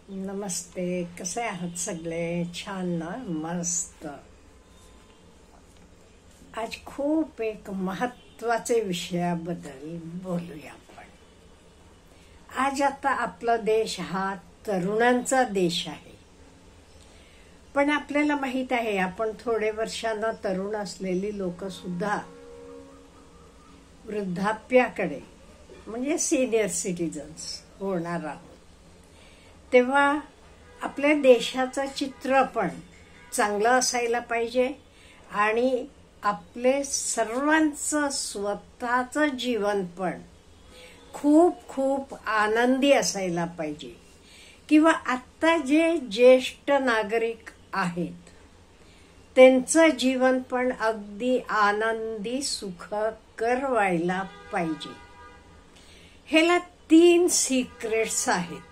नमस्ते. कसे आहात सगळे? छान ना? मस्त. आज खूप एक महत्वाचे विषयाबद्दल बोलूया आपण. आज आता आपला देश हा तरुणांचा देश आहे, पण आपल्याला माहित आहे आपण थोडे वर्षांना तरुण असलेली लोक सुद्धा वृद्धाप्याकडे म्हणजे सिनियर सिटीजन्स होणार आहोत. तेव्हा आपल्या देशाचं चित्र पण चांगलं असायला पाहिजे आणि आपले सर्वांचं स्वतःचं जीवन पण खूप खूप आनंदी असायला पाहिजे. किंवा आत्ता जे ज्येष्ठ नागरिक आहेत त्यांचं जीवन पण अगदी आनंदी सुखकर व्हायला पाहिजे. ह्याला 3 सिक्रेट्स आहेत.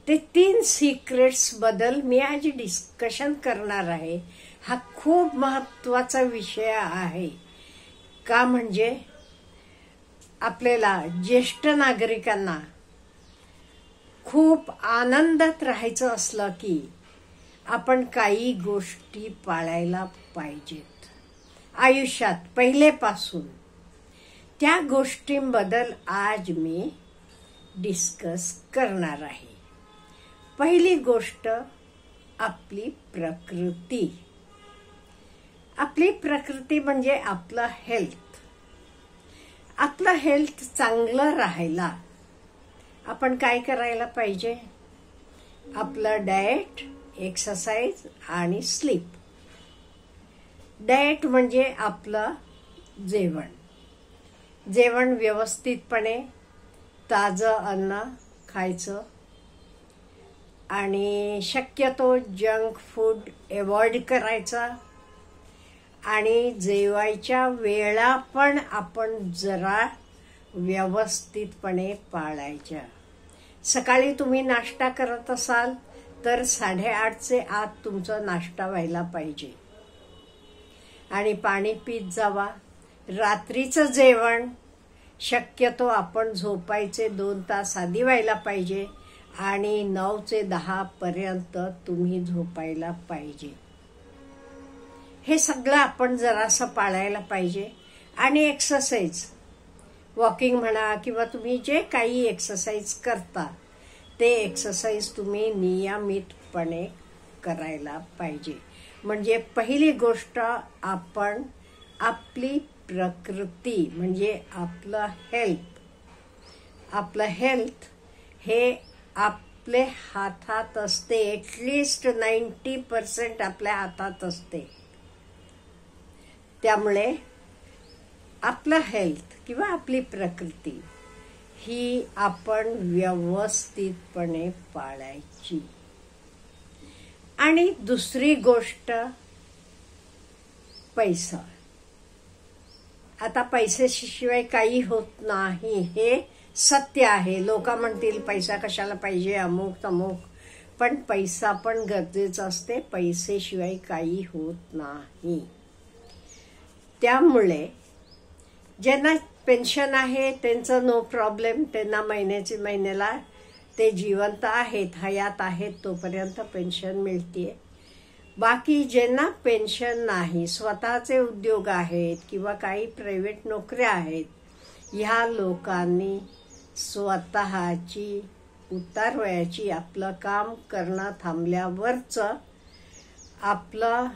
ते 3 सिक्रेट्स बद्दल मी आज डिस्कशन करणार आहे. हा खूप महत्वाचा विषय आहे. का म्हणजे आपल्याला ज्येष्ठ नागरिकांना खूप आनंदात राहायचं असलं की आपण काही गोष्टी पाळायला पाहिजेत आयुष्यात पहिलेपासून. त्या गोष्टींबद्दल आज मी डिस्कस करणार आहे. पहिली गोष्ट आपली प्रकृती. आपली प्रकृती म्हणजे आपलं हेल्थ. आपलं हेल्थ चांगलं राहायला आपण काय करायला पाहिजे? आपलं डाएट, एक्सरसाइज आणि स्लीप. डाएट म्हणजे आपलं जेवण. जेवण व्यवस्थितपणे ताजं अन्न खायचं आणि शक्यतो जंक फूड अवॉइड करायचा. आणि जेवायच्या वेळा पण आपण जरा व्यवस्थितपणे पाळायच्या. सकाळी तुम्ही नाश्ता करत असाल तर 8:30चे आत तुमचा नाश्ता व्हायला पाहिजे आणि पाणी पीत जावा. रात्रीचं जेवण शक्यतो आपण झोपायचे 2 तास आधी व्हायला पाहिजे आणि 9 ते 10 पर्यंत तुम्ही झोपायला पाहिजे. हे सगळं आपण जरासं पाळायला पाहिजे. आणि एक्सरसाइज, वॉकिंग म्हणा किंवा तुम्ही जे काही एक्सरसाइज करता ते एक्सरसाइज तुम्ही नियमितपणे करायला पाहिजे. म्हणजे पहिली गोष्ट आपण आपली प्रकृती म्हणजे आपलं हेल्थ हे आपले हातात असते. एटलीस्ट 90% आपल्या हातात असते. त्यामुळे आपलं हेल्थ किंवा आपली प्रकृती ही आपण व्यवस्थितपणे पाळायची. आणि दुसरी गोष्ट पैसा. आता पैशाशिवाय काही होत नाही हे सत्य आहे. लोक म्हणतील पैसा कशाला पाहिजे, अमुक तमुक, पण पैसा पण गरजेचा असते. पैसेशिवाय काही होत नाही. त्यामुळे ज्यांना पेन्शन आहे त्यांचं नो प्रॉब्लेम. त्यांना महिन्याला ते जिवंत आहेत, हयात आहेत तोपर्यंत पेन्शन मिळते. बाकी ज्यांना पेन्शन नाही, स्वतःचे उद्योग आहेत किंवा काही प्रायव्हेट नोकऱ्या आहेत, ह्या लोकांनी स्वतःची उतारवयाची आपलं काम करणं थांबल्यावरच आपलं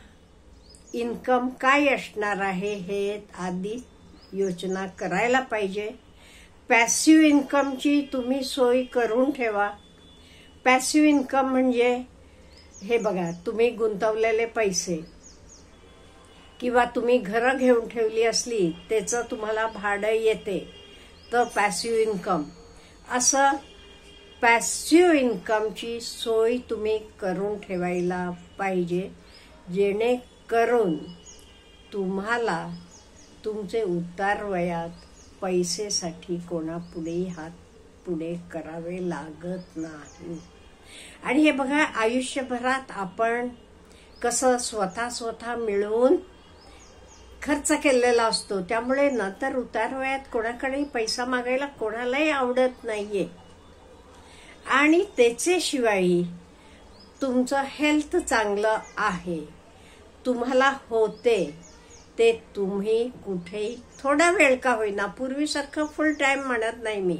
इन्कम काय असणार आहे हे आधी योजना करायला पाहिजे. पॅसिव्ह इन्कमची तुम्ही सोय करून ठेवा. पॅसिव्ह इन्कम म्हणजे हे बघा, तुम्ही गुंतवलेले पैसे किंवा तुम्ही घरं घेऊन ठेवली असली त्याचं तुम्हाला भाडं येते तर पॅसिव्ह इन्कम. असं पॅसिव्ह इन्कमची सोय तुम्ही करून ठेवायला पाहिजे, जेणेकरून तुम्हाला तुमचे उतार वयात पैसेसाठी कोणापुढे हात पुढे करावे लागत नाही. आणि हे बघा, आयुष्यभरात आपण कसं स्वतः मिळवून खर्च केलेला असतो. त्यामुळे नंतर उतार वयात कोणाकडे पैसा मागायला कोणालाही आवडत नाहीये. आणि त्याच्याशिवाय तुमचं हेल्थ चांगलं आहे, तुम्हाला होते, ते तुम्ही कुठेही थोडा वेळ का होईना, पूर्वीसारखं फुल टाइम म्हणत नाही मी,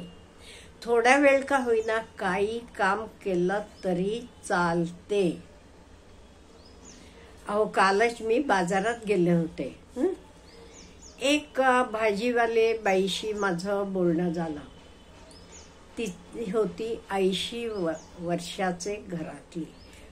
थोडा वेळ का होईना काही काम केलं तरी चालते. अहो कालच मी बाजारात गेले होते. एक भाजीवाले बाईशी माझं बोलणं झालं. ती होती 80 वर्षाचे घरातली.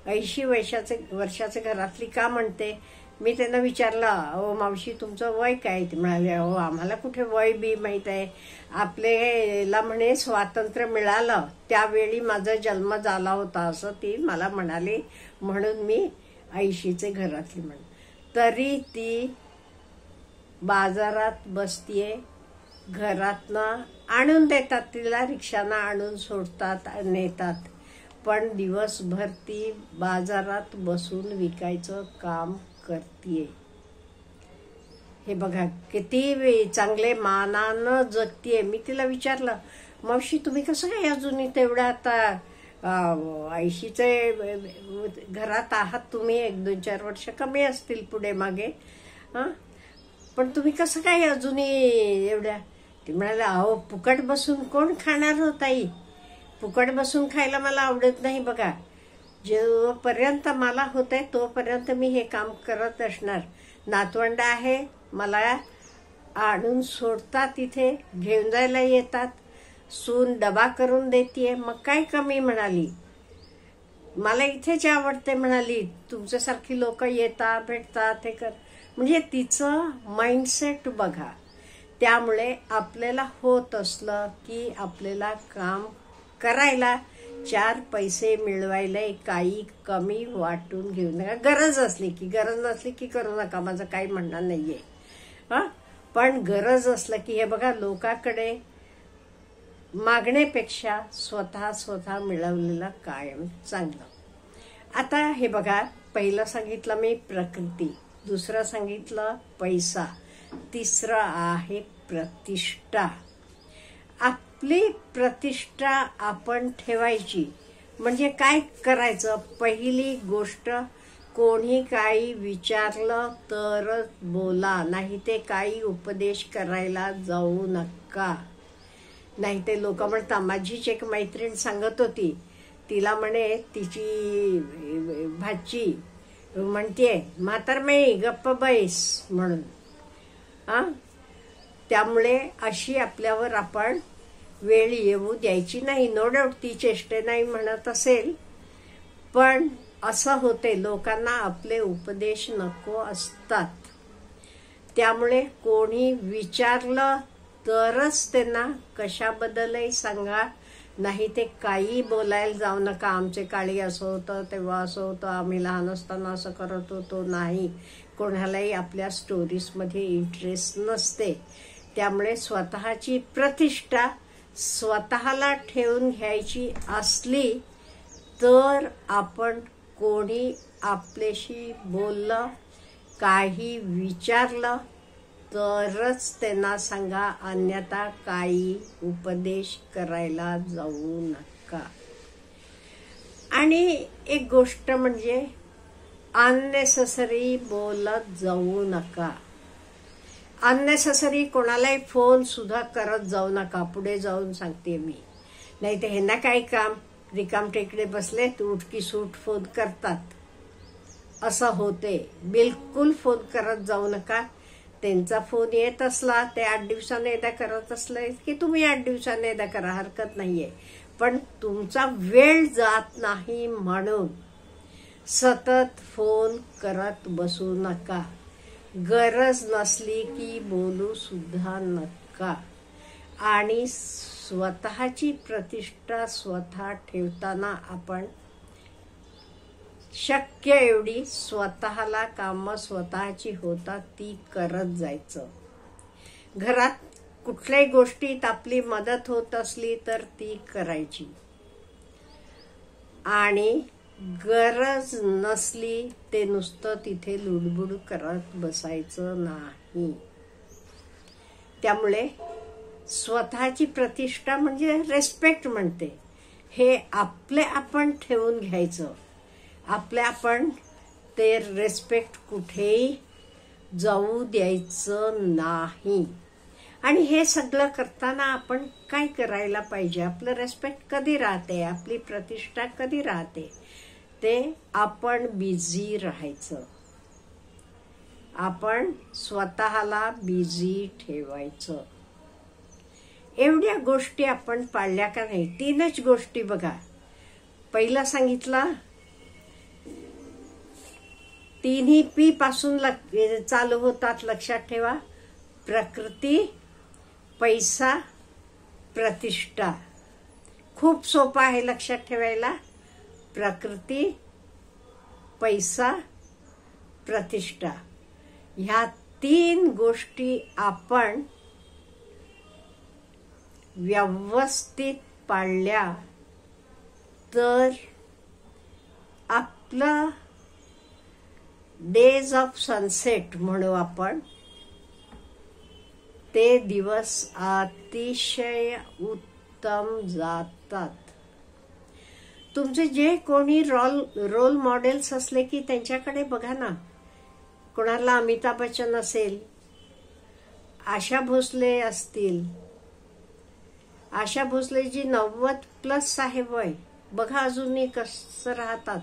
80 वर्षाचे घरातली का म्हणते, मी त्यांना विचारलं, अहो मावशी तुमचं वय काय? ते म्हणाले, अहो आम्हाला कुठे वय बी माहीत आहे, आपल्याला म्हणे स्वातंत्र्य मिळालं त्यावेळी माझा जन्म झाला होता असं ती मला म्हणाली, म्हणून मी 80चे घरातली म्हण. तरी ती बाजारात बसतीये, घरातनं आणून देतात तिला, रिक्षानं आणून सोडतात नेतात, पण दिवसभर ती बाजारात बसून विकायचं काम करतीये. हे बघा किती चांगले मानानं जगतीये. मी तिला विचारलं, मावशी तुम्ही कसं काय अजूनही तेवढं आता 80चे घरात आहात तुम्ही, 1-2-4 वर्ष कमी असतील पुढे मागे, पण तुम्ही कसं काय अजूनही एवढ्या? ती म्हणाले, अहो फुकट बसून कोण खाणार हो ताई, फुकट बसून खायला मला आवडत नाही. बघा जोपर्यंत मला होतंय तोपर्यंत मी हे काम करत असणार. नातवंड आहे, मला आणून सोडतात, इथे घेऊन जायला येतात, सून डबा करून देतीये, मग काय कमी म्हणाली, मला इथेच आवडते म्हणाली, तुमच्यासारखी लोक येतात भेटतात हे कर. म्हणजे तिचं माइंडसेट बघा. त्यामुळे आपल्याला होत असलं की आपल्याला काम करायला, 4 पैसे मिळवायला काही कमी वाटून घेऊ नका. गरज असली की, गरज नसली की करू नका, माझं काही म्हणणं नाहीये. पण गरज असलं की, हे बघा लोकांकडे मागण्यापेक्षा स्वतः मिळवलेलं कायम चांगलं. आता हे बघा, पहिलं सांगितलं मी प्रकृती, दुसरं सांगितलं पैसा, तिसरं आहे प्रतिष्ठा. आपली प्रतिष्ठा आपण ठेवायची म्हणजे काय करायचं, पहिली गोष्ट कोणी काही विचारलं तरच बोला, नाही ते काही उपदेश करायला जाऊ नका. नाही ते लोक म्हणतात, माझीच एक मैत्रीण सांगत होती, तिला म्हणे तिची भाची म्हणते, म्हातारमाई गप्प बैस म्हणून. त्यामुळे अशी आपल्यावर आपण वेळ येऊ द्यायची नाही. नो डाऊट ती चेष्टे नाही म्हणत असेल, पण असं होते, लोकांना आपले उपदेश नको असतात. त्यामुळे कोणी विचारलं तरच त्यांना कशाबद्दलही सांगा, नाही ते काही बोलायला जाऊ नका. आमचे काळी असं होतं, तेव्हा असं होतं, आम्ही लहान असताना असं करत होतो. नाही, कोणालाही आपल्या स्टोरीजमध्ये इंटरेस्ट नसते. त्यामुळे स्वतःची प्रतिष्ठा स्वतःला ठेवून घ्यायची असली तर आपण कोणी आपल्याशी बोललं, काही विचारलं तरच त्यांना सांगा, अन्यथा काही उपदेश करायला जाऊ नका. आणि एक गोष्ट म्हणजे अननेसेसरी बोलत जाऊ नका. अननेसेसरी कोणालाही फोन सुद्धा करत जाऊ नका. पुढे जाऊन सांगते मी, नाही तर ह्यांना काय काम, रिकाम टेकडे बसले तू उठकी सूट फोन करतात, असं होते. बिलकुल फोन करत जाऊ नका. त्यांचा फोन येत असला ते 8 दिवसाने एकदा करत असले की तुम्ही 8 दिवसाने एकदा करा, हरकत नाहीये. पण तुमचा वेळ जात नाही म्हणून सतत फोन करत बसू नका. गरज नसली की बोलू सुद्धा नका. आणि स्वतःची प्रतिष्ठा स्वतः ठेवताना आपण शक्य एवढी स्वतःला कामं स्वतःची होतात ती करत जायचं. घरात कुठल्याही गोष्टीत आपली मदत होत असली तर ती करायची. आणि गरज नसली ते नुसतं तिथे लुडबुड करत बसायचं नाही. त्यामुळे स्वतःची प्रतिष्ठा म्हणजे रेस्पेक्ट म्हणते. हे आपले आपण ठेवून घ्यायचं. आपले आपण ते रिस्पेक्ट कुठेही जाऊ द्यायचं नाही. आणि हे सगळं करताना आपण काय करायला पाहिजे? आपलं रिस्पेक्ट कधी राहते, आपली प्रतिष्ठा कधी राहते, ते आपण बिझी राहायचं. आपण स्वतःला बिझी ठेवायचं. एवढ्या गोष्टी आपण पाळल्या का नाही? 3च गोष्टी बघा. पहिला सांगितला 3ही पी पासून चालू होतात, लक्षात ठेवा. प्रकृती, पैसा, प्रतिष्ठा. खूप सोपं आहे लक्षात ठेवायला. प्रकृती, पैसा, प्रतिष्ठा. ह्या 3 गोष्टी आपण व्यवस्थित पाळल्या तर आपलं डेज ऑफ सनसेट म्हणू आपण, ते दिवस अतिशय उत्तम जातात. तुमचे जे कोणी रोल मॉडेल्स असले की त्यांच्याकडे बघा ना. कोणाला अमिताभ बच्चन असेल, आशा भोसले असतील. आशा भोसलेजी 90+ आहे वय. बघा अजूनही कसं राहतात.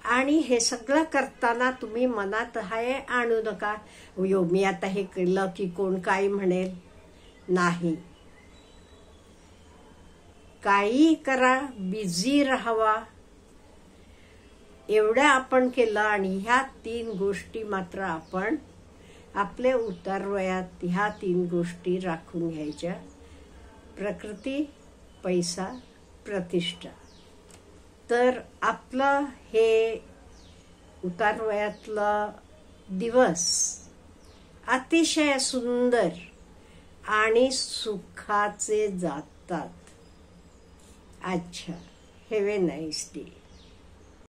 आणि हे सगळं करताना तुम्ही मनात हाय आणू नका, यो मी आता हे केलं की कोण काय म्हणेल. नाही, काही करा, बिझी राहावा. एवढं आपण केलं. आणि ह्या 3 गोष्टी मात्र आपण आपल्या उतारवयात ह्या 3 गोष्टी राखून घ्यायच्या. प्रकृती, पैसा, प्रतिष्ठा. तर आपलं हे उतारवयातलं दिवस अतिशय सुंदर आणि सुखाचे जातात. अच्छा, हॅव ए नाईस डे.